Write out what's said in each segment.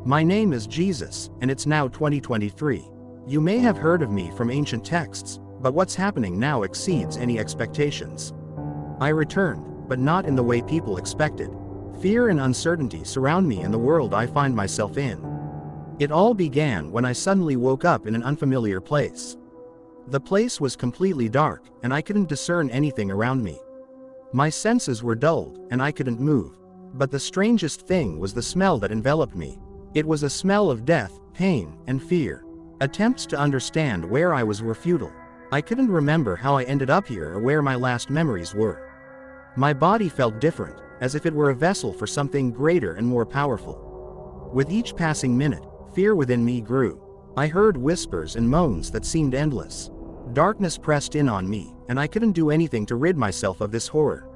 My name is Jesus, and it's now 2023. You may have heard of me from ancient texts, but what's happening now exceeds any expectations. I returned, but not in the way people expected. Fear and uncertainty surround me and the world I find myself in. It all began when I suddenly woke up in an unfamiliar place. The place was completely dark, and I couldn't discern anything around me. My senses were dulled, and I couldn't move. But the strangest thing was the smell that enveloped me. It was a smell of death, pain, and fear. Attempts to understand where I was were futile. I couldn't remember how I ended up here or where my last memories were. My body felt different, as if it were a vessel for something greater and more powerful. With each passing minute, fear within me grew. I heard whispers and moans that seemed endless. Darkness pressed in on me, and I couldn't do anything to rid myself of this horror.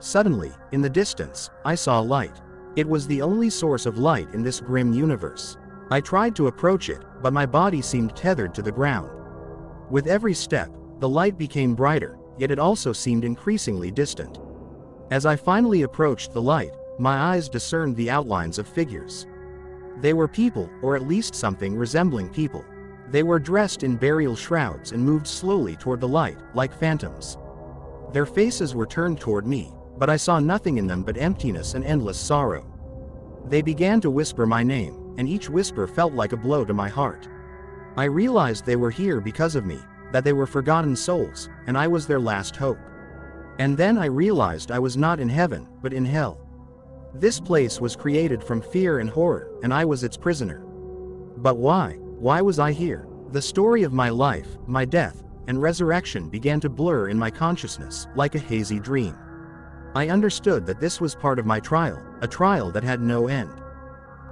Suddenly, in the distance, I saw light. It was the only source of light in this grim universe. I tried to approach it, but my body seemed tethered to the ground. With every step, the light became brighter, yet it also seemed increasingly distant. As I finally approached the light, my eyes discerned the outlines of figures. They were people, or at least something resembling people. They were dressed in burial shrouds and moved slowly toward the light, like phantoms. Their faces were turned toward me, but I saw nothing in them but emptiness and endless sorrow. They began to whisper my name, and each whisper felt like a blow to my heart. I realized they were here because of me, that they were forgotten souls, and I was their last hope. And then I realized I was not in heaven, but in hell. This place was created from fear and horror, and I was its prisoner. But why? Why was I here? The story of my life, my death, and resurrection began to blur in my consciousness, like a hazy dream. I understood that this was part of my trial, a trial that had no end.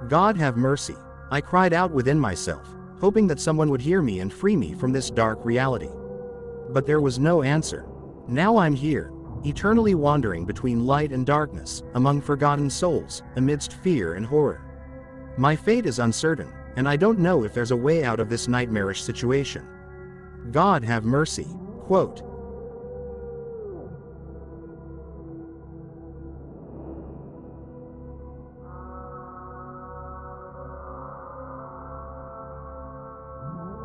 God have mercy. I cried out within myself, hoping that someone would hear me and free me from this dark reality. But there was no answer. Now I'm here, eternally wandering between light and darkness, among forgotten souls, amidst fear and horror. My fate is uncertain, and I don't know if there's a way out of this nightmarish situation. God have mercy. Quote,